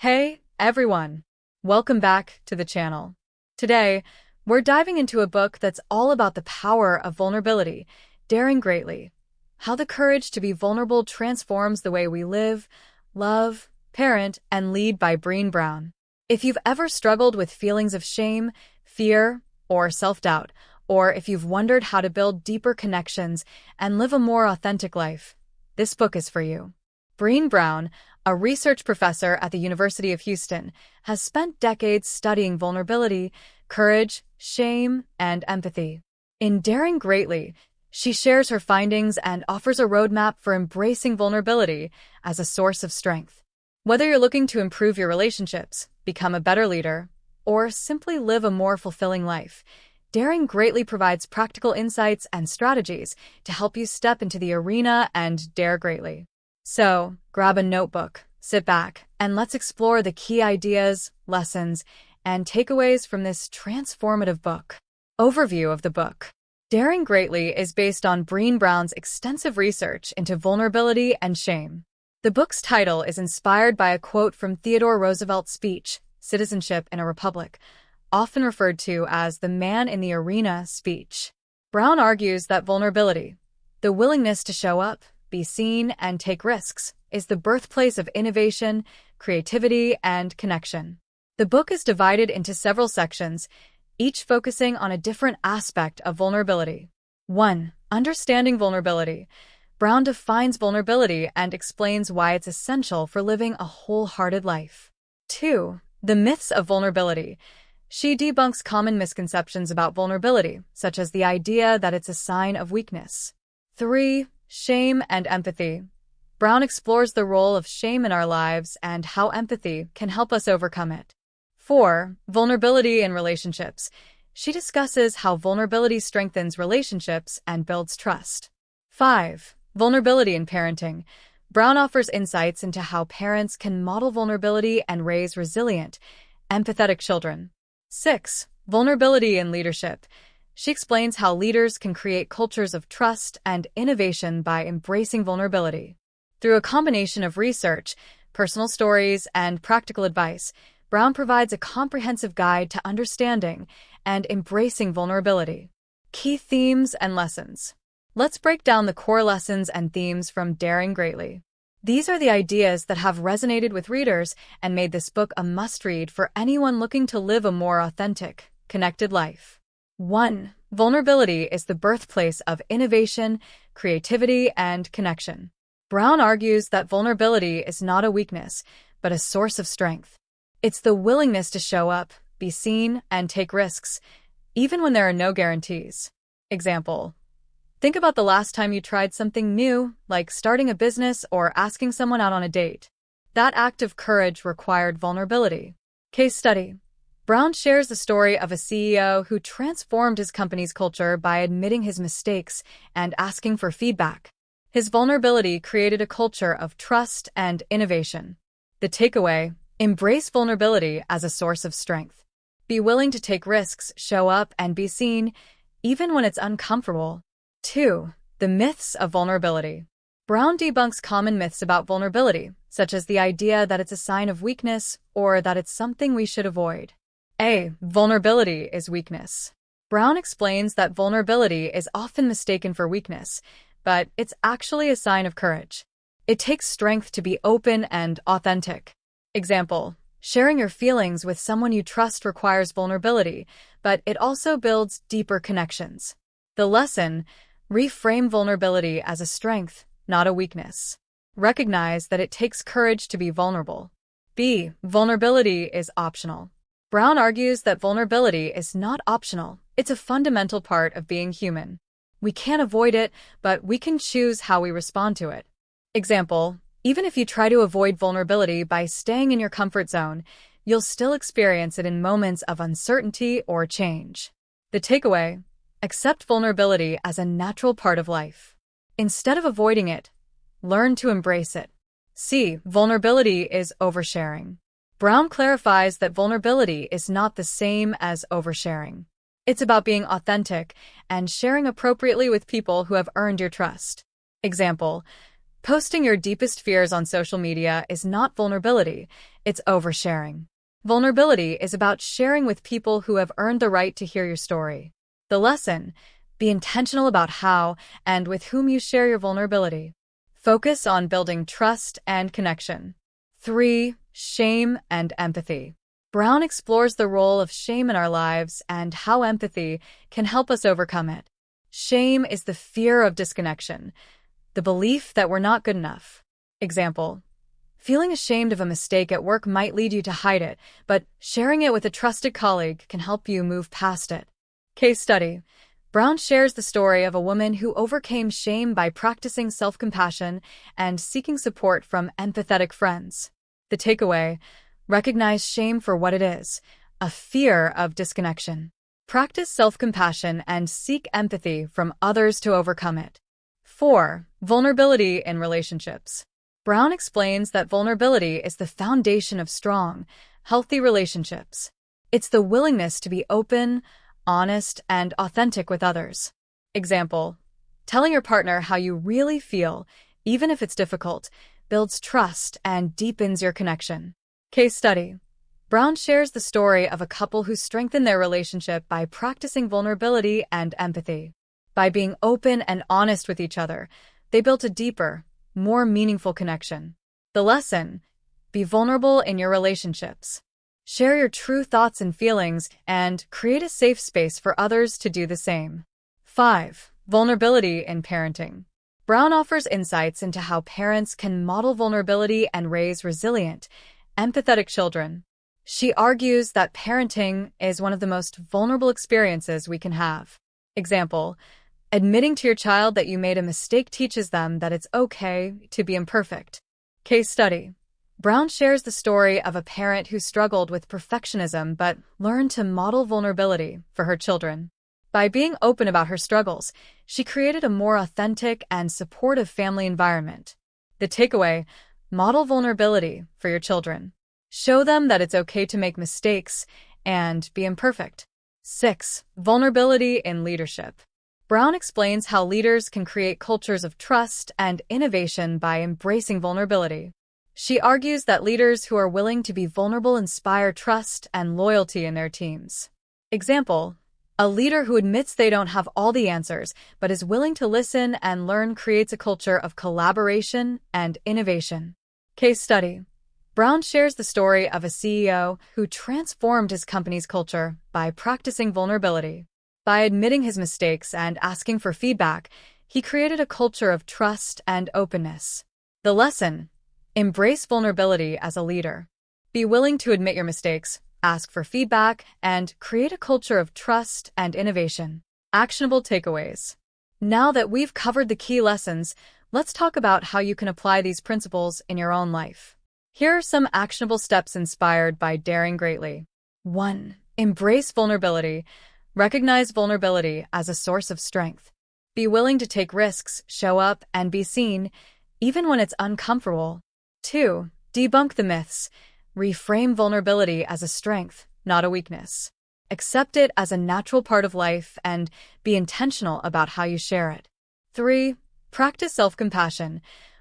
Hey, everyone! Welcome back to the channel. Today, we're diving into a book that's all about the power of vulnerability, Daring Greatly. How the courage to be vulnerable transforms the way we live, love, parent, and lead by Brené Brown. If you've ever struggled with feelings of shame, fear, or self-doubt, or if you've wondered how to build deeper connections and live a more authentic life, this book is for you. Brené Brown, a research professor at the University of Houston, has spent decades studying vulnerability, courage, shame, and empathy. In Daring Greatly, she shares her findings and offers a roadmap for embracing vulnerability as a source of strength. Whether you're looking to improve your relationships, become a better leader, or simply live a more fulfilling life, Daring Greatly provides practical insights and strategies to help you step into the arena and dare greatly. So, grab a notebook, sit back, and let's explore the key ideas, lessons, and takeaways from this transformative book. Overview of the book. Daring Greatly is based on Brené Brown's extensive research into vulnerability and shame. The book's title is inspired by a quote from Theodore Roosevelt's speech, Citizenship in a Republic, often referred to as the Man in the Arena speech. Brown argues that vulnerability, the willingness to show up, be seen, and take risks, is the birthplace of innovation, creativity, and connection. The book is divided into several sections, each focusing on a different aspect of vulnerability. 1. Understanding vulnerability. Brown defines vulnerability and explains why it's essential for living a wholehearted life. 2. The myths of vulnerability. She debunks common misconceptions about vulnerability, such as the idea that it's a sign of weakness. 3. Shame and empathy. Brown explores the role of shame in our lives and how empathy can help us overcome it. 4. Vulnerability in relationships. She discusses how vulnerability strengthens relationships and builds trust. 5. Vulnerability in parenting. Brown offers insights into how parents can model vulnerability and raise resilient, empathetic children. 6. Vulnerability in leadership. She explains how leaders can create cultures of trust and innovation by embracing vulnerability. Through a combination of research, personal stories, and practical advice, Brown provides a comprehensive guide to understanding and embracing vulnerability. Key themes and lessons. Let's break down the core lessons and themes from Daring Greatly. These are the ideas that have resonated with readers and made this book a must-read for anyone looking to live a more authentic, connected life. 1. Vulnerability is the birthplace of innovation, creativity, and connection. Brown argues that vulnerability is not a weakness, but a source of strength. It's the willingness to show up, be seen, and take risks, even when there are no guarantees. Example: think about the last time you tried something new, like starting a business or asking someone out on a date. That act of courage required vulnerability. Case study. Brown shares the story of a CEO who transformed his company's culture by admitting his mistakes and asking for feedback. His vulnerability created a culture of trust and innovation. The takeaway: embrace vulnerability as a source of strength. Be willing to take risks, show up, and be seen, even when it's uncomfortable. 2. The myths of vulnerability. Brown debunks common myths about vulnerability, such as the idea that it's a sign of weakness or that it's something we should avoid. A. Vulnerability is weakness. Brown explains that vulnerability is often mistaken for weakness, but it's actually a sign of courage. It takes strength to be open and authentic. Example: sharing your feelings with someone you trust requires vulnerability, but it also builds deeper connections. The lesson: reframe vulnerability as a strength, not a weakness. Recognize that it takes courage to be vulnerable. B. Vulnerability is optional. Brown argues that vulnerability is not optional. It's a fundamental part of being human. We can't avoid it, but we can choose how we respond to it. Example: even if you try to avoid vulnerability by staying in your comfort zone, you'll still experience it in moments of uncertainty or change. The takeaway: accept vulnerability as a natural part of life. Instead of avoiding it, learn to embrace it. C. Vulnerability is oversharing. Brown clarifies that vulnerability is not the same as oversharing. It's about being authentic and sharing appropriately with people who have earned your trust. Example: Posting your deepest fears on social media is not vulnerability, it's oversharing. Vulnerability is about sharing with people who have earned the right to hear your story. The lesson: be intentional about how and with whom you share your vulnerability. Focus on building trust and connection. 3. Shame and empathy. Brown explores the role of shame in our lives and how empathy can help us overcome it. Shame is the fear of disconnection, the belief that we're not good enough. Example: feeling ashamed of a mistake at work might lead you to hide it, but sharing it with a trusted colleague can help you move past it. Case study: Brown shares the story of a woman who overcame shame by practicing self-compassion and seeking support from empathetic friends. The takeaway: recognize shame for what it is, a fear of disconnection. Practice self-compassion and seek empathy from others to overcome it. 4. Vulnerability in relationships. Brown explains that vulnerability is the foundation of strong, healthy relationships. It's the willingness to be open, honest, and authentic with others. Example: telling your partner how you really feel, even if it's difficult, builds trust and deepens your connection. Case study: Brown shares the story of a couple who strengthened their relationship by practicing vulnerability and empathy. By being open and honest with each other, they built a deeper, more meaningful connection. The lesson: be vulnerable in your relationships. Share your true thoughts and feelings and create a safe space for others to do the same. 5. Vulnerability in parenting. Brown offers insights into how parents can model vulnerability and raise resilient, empathetic children. She argues that parenting is one of the most vulnerable experiences we can have. Example: admitting to your child that you made a mistake teaches them that it's okay to be imperfect. Case study: Brown shares the story of a parent who struggled with perfectionism but learned to model vulnerability for her children. By being open about her struggles, she created a more authentic and supportive family environment. The takeaway: model vulnerability for your children. Show them that it's okay to make mistakes and be imperfect. 6. Vulnerability in leadership. Brown explains how leaders can create cultures of trust and innovation by embracing vulnerability. She argues that leaders who are willing to be vulnerable inspire trust and loyalty in their teams. Example: a leader who admits they don't have all the answers but is willing to listen and learn creates a culture of collaboration and innovation. Case study: Brown shares the story of a CEO who transformed his company's culture by practicing vulnerability. By admitting his mistakes and asking for feedback, he created a culture of trust and openness. The lesson: embrace vulnerability as a leader. Be willing to admit your mistakes, ask for feedback, and create a culture of trust and innovation. Actionable takeaways. Now that we've covered the key lessons, let's talk about how you can apply these principles in your own life. Here are some actionable steps inspired by Daring Greatly. 1. Embrace vulnerability. Recognize vulnerability as a source of strength. Be willing to take risks, show up, and be seen, even when it's uncomfortable. 2. Debunk the myths. Reframe vulnerability as a strength, not a weakness. Accept it as a natural part of life and be intentional about how you share it. 3. Practice self-compassion.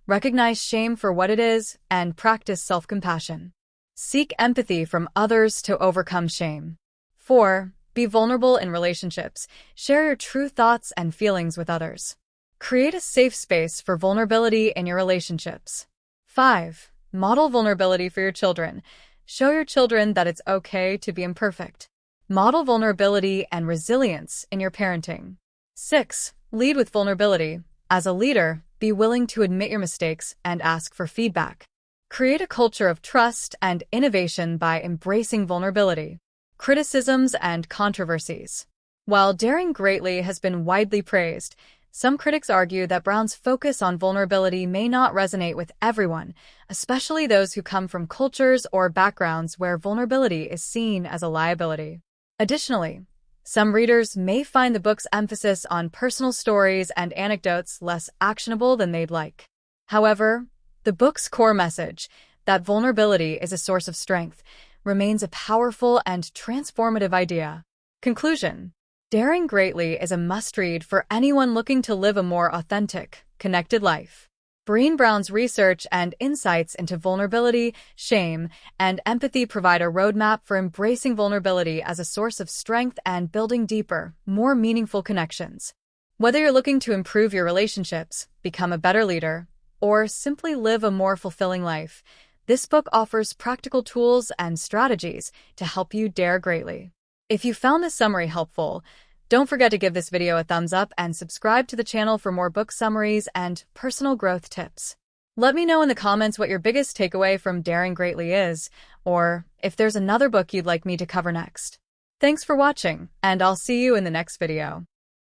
Recognize shame for what it is and practice self-compassion. Seek empathy from others to overcome shame. 4. Be vulnerable in relationships. Share your true thoughts and feelings with others. Create a safe space for vulnerability in your relationships. 5. Model vulnerability for your children. Show your children that it's okay to be imperfect. Model vulnerability and resilience in your parenting. 6. Lead with vulnerability. As a leader, be willing to admit your mistakes and ask for feedback. Create a culture of trust and innovation by embracing vulnerability. Criticisms and controversies. While Daring Greatly has been widely praised, some critics argue that Brown's focus on vulnerability may not resonate with everyone, especially those who come from cultures or backgrounds where vulnerability is seen as a liability. Additionally, some readers may find the book's emphasis on personal stories and anecdotes less actionable than they'd like. However, the book's core message, that vulnerability is a source of strength, remains a powerful and transformative idea. Conclusion: Daring Greatly is a must-read for anyone looking to live a more authentic, connected life. Brené Brown's research and insights into vulnerability, shame, and empathy provide a roadmap for embracing vulnerability as a source of strength and building deeper, more meaningful connections. Whether you're looking to improve your relationships, become a better leader, or simply live a more fulfilling life, this book offers practical tools and strategies to help you dare greatly. If you found this summary helpful, don't forget to give this video a thumbs up and subscribe to the channel for more book summaries and personal growth tips. Let me know in the comments what your biggest takeaway from Daring Greatly is, or if there's another book you'd like me to cover next. Thanks for watching, and I'll see you in the next video.